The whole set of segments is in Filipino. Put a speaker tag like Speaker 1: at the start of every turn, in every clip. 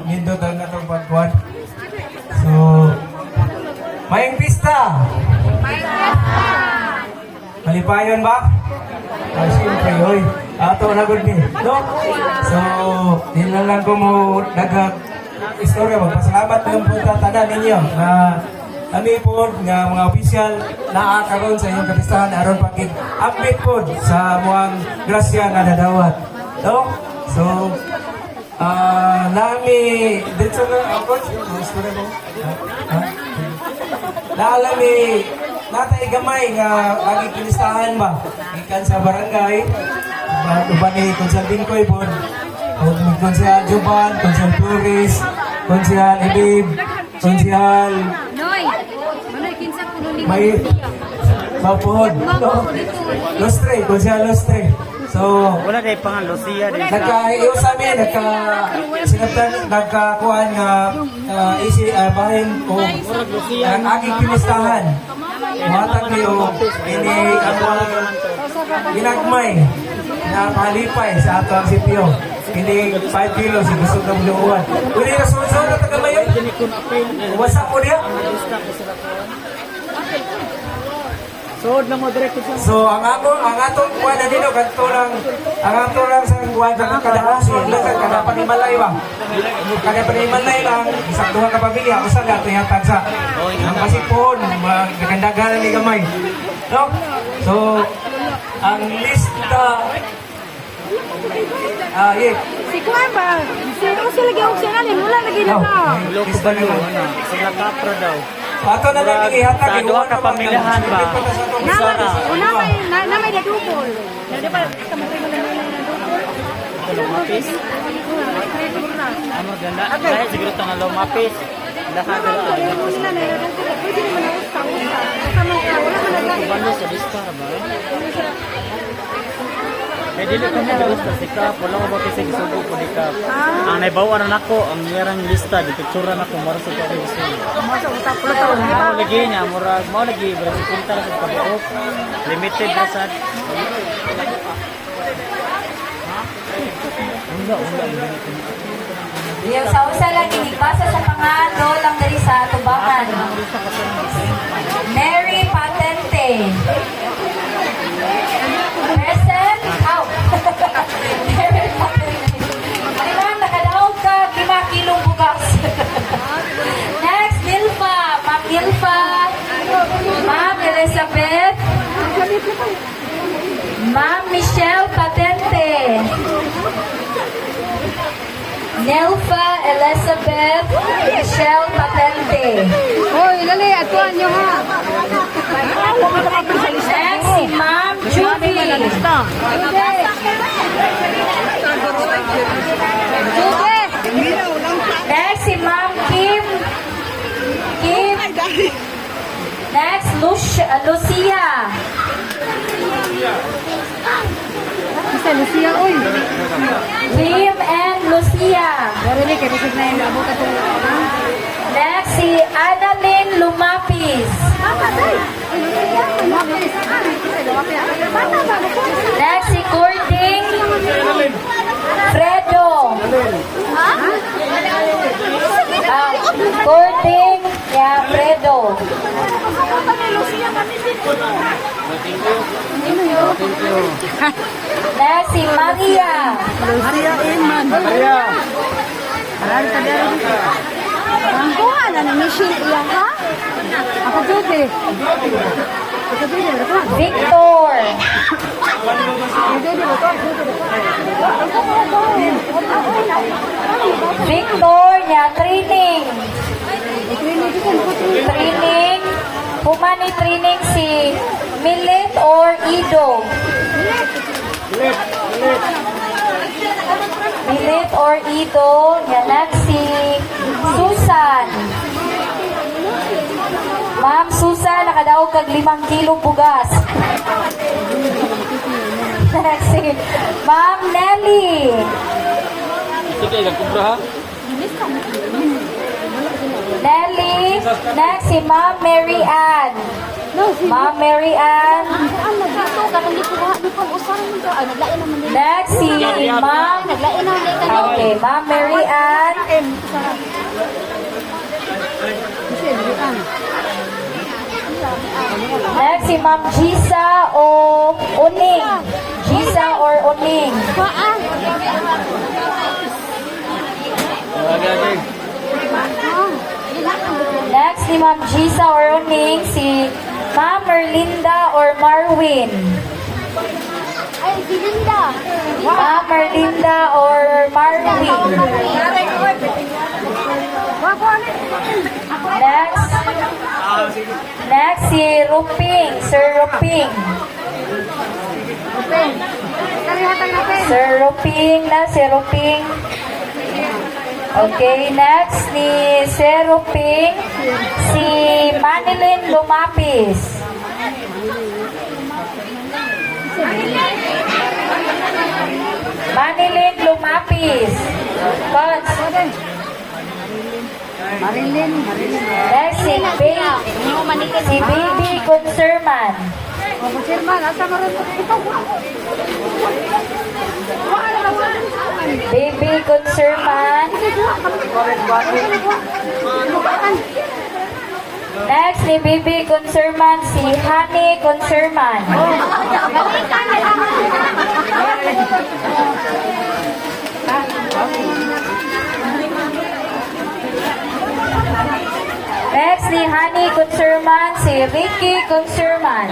Speaker 1: nindot ang natong pagkuhan. So, mayang pista. Malipayon ba? Siyempre, hoy. Ato na good ni. No? So, yun lang ko mo istorya. Magpasalamat ng punta tanan ninyo na kami po nga mga opisyal na karon sa inyong kapistahan aron pag-update po sa muang grasya na nadawat. No? So, nami dito na ako istorya mo. Naalami natay gamay nga lagi kinistahan ba ikan sa barangay uban ni Konsal Koy po Konsal Juban, Konsal Flores, Konsal Ibib, Konsal may Bapuhod, Lustre, Konsal Lustre. So,
Speaker 2: wala day pangan Lucia din.
Speaker 1: nagka-iyo sa amin, nagkakuhan nga bahin o ang aking kinistahan. Matag niyo, ini ginagmay na palipay sa ato ang sitio. Ini 5 kilos, gusto na buluan. Uli na sunod na tagamayon. Wasak mo niya. So ang atong kuha na dito kanto lang ang sa kuha sa kadahas lang kada panimalay ba kada panimalay lang isang duha ka pamilya usa ga tuyatag sa ang masipon magandaganan ni gamay no so ang lista
Speaker 3: Si Kuan ba? Si lagi ako siya nanin, wala lagi na ka.
Speaker 2: Loko ba yun? Sila kapro daw.
Speaker 1: ato na lang ihatag
Speaker 2: Sa duha ka pamilyahan ba?
Speaker 3: Na may dadupol. Di ba kamay mo lang na dupol?
Speaker 2: Lumapis? Ano ganda? Dahil siguro ito na lumapis. Lahat na ito.
Speaker 3: Pwede naman ako sa usa. Kasama ka, wala ka naglain.
Speaker 2: Balo sa lista ba? Eh, dili ko na lista si Kap. Wala ko ba kasi gisugo ko ni Kap. Ang naibawan na ako, ang nirang lista. Dito tsura na ko, mara sa kaya gusto niya. Mau lagi niya, mau lagi. Berarti punta sa kabuok. Limited na sad.
Speaker 4: Yung sa usa lang inibasa sa pangano lang dali sa tubakan. Mary Patente. Present. Ow. Mary Patente. Kailangan nakadaog ka 5 kilong bukas. Next, Milfa. Ma'am Milfa. Ma'am Elizabeth. Ma'am Michelle Patente. Nelfa Elizabeth Michelle Patente.
Speaker 3: Hoy, lali, atuan nyo ha.
Speaker 4: Next, si Ma'am Judy. Next, si Ma'am Kim. Next, Lucia.
Speaker 3: Isa, Lucia, oy.
Speaker 4: Kim and Lucia.
Speaker 3: Barili, kaya kasi na yung abot ako.
Speaker 4: Next, si Annalyn Lumapis. Next, si Cording Fredo. Cording Fredo. Next, si Maria.
Speaker 3: Maria Iman.
Speaker 2: Maria!
Speaker 3: Ang kuha na ni Michelle iya ha? Ako Judy. Ako Judy.
Speaker 4: Victor. Victor niya, training. Training. Humani training si Milet or Ido. Milet or Ido. Yan si Susan. Ma'am Susan, nakadaog kag 5 kilong bugas. Next si Ma'am Nelly.
Speaker 2: Sige, nagkubra ha?
Speaker 4: Nelly. Next si Ma'am Mary Ann. Ma'am Mary Ann. Next si Ma'am. Okay, Ma'am Mary Ann. si Ma'am Gisa o Uning. Gisa or Uning. Next ni Ma'am Gisa or Uning, si Ma'am Merlinda or Marwin.
Speaker 3: Ay, si Linda.
Speaker 4: Ma'am Merlinda or Marwin. Next. Next, si Ruping. Sir Ruping. Sir Ruping na, si Ruping. Okay, next ni Sir Ruping, si Manilyn Lumapis. Manilyn Lumapis. Coach.
Speaker 3: Marilyn.
Speaker 4: Next, si Baby Conserman.
Speaker 3: Sirman, asa mo rin ito?
Speaker 4: Baby Conserman. Next, ni Baby Conserman, si Honey Conserman. Next, ni Honey Conserman, si Ricky Conserman.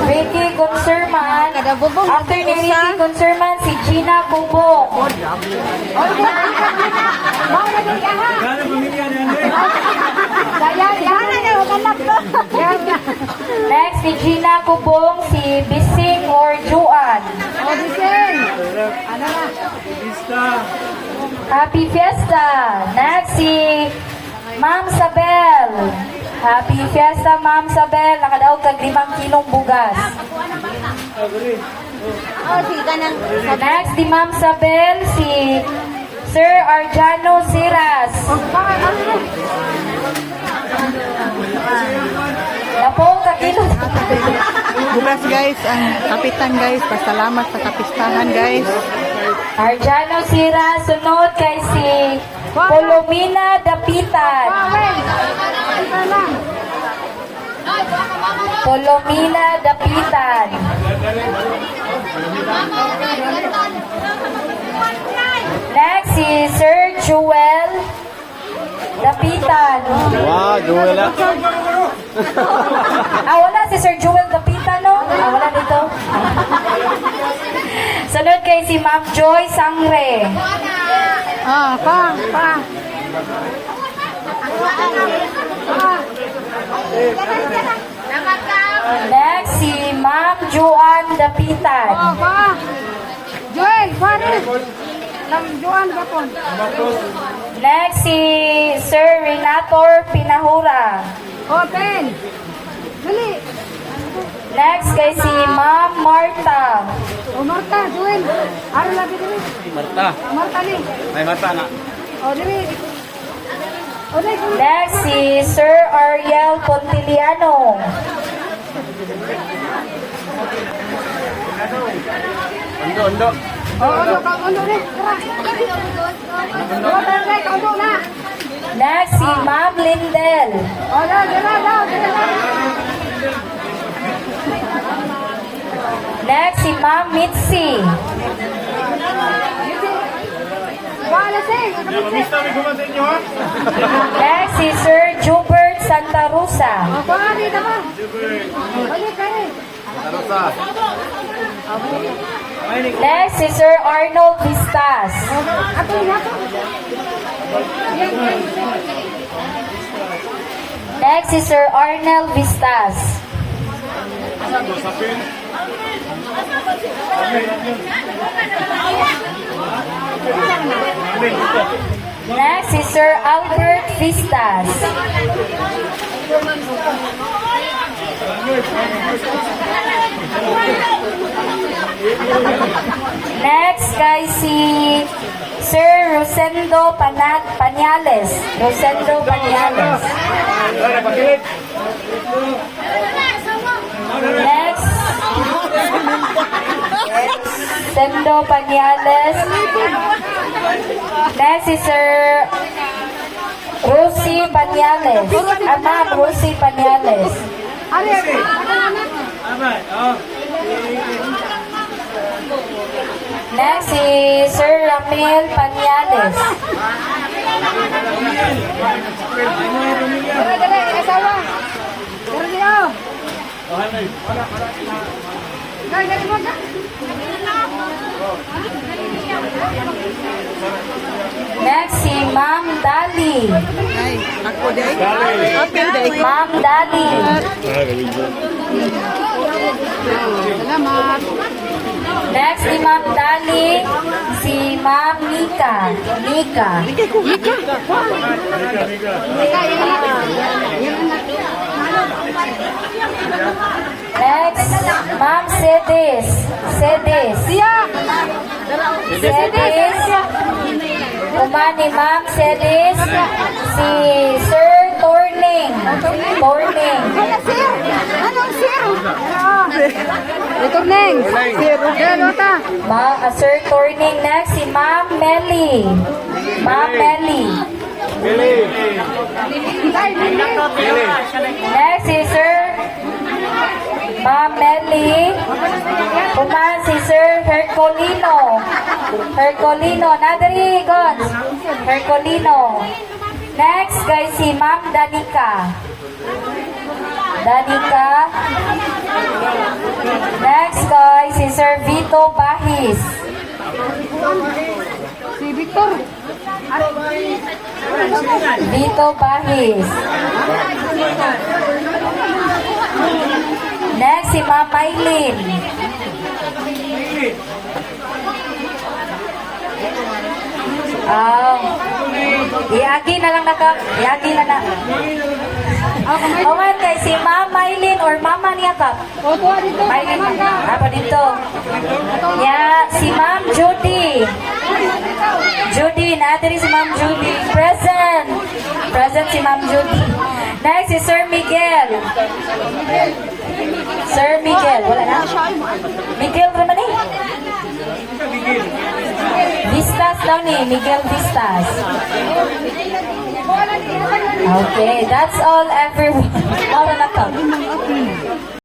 Speaker 4: Ricky Conserman. After ni Ricky Conserman, si Gina Bubong.
Speaker 1: Gano'ng pamilya niyan, eh?
Speaker 4: Next, si Gina Kubong, si Bising or Juan. Happy Fiesta! Next, si Ma'am Sabel. Happy Fiesta, Ma'am Sabel. Nakadaog kag 5 kilong bugas. Next, si Ma'am Sabel, si Sir Arjano Siras. Napong kakilo.
Speaker 3: Bukas guys, ang kapitan guys, pasalamat sa kapistahan guys.
Speaker 4: Arjano Siras, sunod kay si Polomina Dapitan. Polomina Dapitan. Next, si Sir Joel Dapitan.
Speaker 2: Wow, Joel ah.
Speaker 4: Wala si Sir Joel Dapitan, no? Wala dito. Sunod kay si Ma'am Joy Sangre.
Speaker 3: Pa.
Speaker 4: Next, si Ma'am Juan Dapitan.
Speaker 3: Pa. Joel, pare. Juan Gapon.
Speaker 4: Next, si Sir Renator Pinahura.
Speaker 3: Pen. Dali.
Speaker 4: Next, kay si Ma'am Marta.
Speaker 3: Marta, Joel. Ano lagi dali?
Speaker 2: Marta.
Speaker 3: Marta ni.
Speaker 2: May mata na.
Speaker 3: Dali. Dali.
Speaker 4: Next, si Sir Ariel Pontiliano.
Speaker 2: Undo.
Speaker 3: Undo ni. Undo na.
Speaker 4: Next, si Ma'am Lindel. Next, si Ma'am Mitzi. Next, si Sir Jubert Santa Rosa. Next, si Sir Arnold Vistas. Next, si Sir Arnold Vistas. Next, si Sir Albert Vistas. Next, kay si Sir Rosendo Pañales. Rosendo Pañales. Next, Rosendo Pañales. Next si Sir Rosie Panyales. Ma'am Rosie Panyales. Next si Sir Ramil Panyales. Next si Ma'am Dali. Ma'am Dali. Next si Ma'am Dali, si Ma'am Nika. Nika. Next, Ma'am Sedis. Sedis. Sedis. Umani Ma'am Sedis. Si Sir Torning. Torning. Sir Torning. Next, si Ma'am Melly. Ma'am Melly. Next, si Sir Ma'am Melly. Uman si Sir Hercolino. Hercolino. Nadari, Gons. Hercolino. Next, guys, si Ma'am Danica. Danica. Next, guys, si Sir Vito Bahis.
Speaker 3: Si Victor.
Speaker 4: Vito Bahis. Next, si Ma'am Maylin. Iagi na lang iagi na na. Oman kay si Ma'am Maylin or Mama niya ka. Maylin. Apa dito? Ya, si Ma'am Judy. Judy, natin si Ma'am Judy. Present. Present si Ma'am Judy. Next si Sir Miguel. Sir Miguel. Wala na? Miguel naman eh. Vistas daw ni. Miguel Vistas. Okay, that's all everyone. Wala na ka.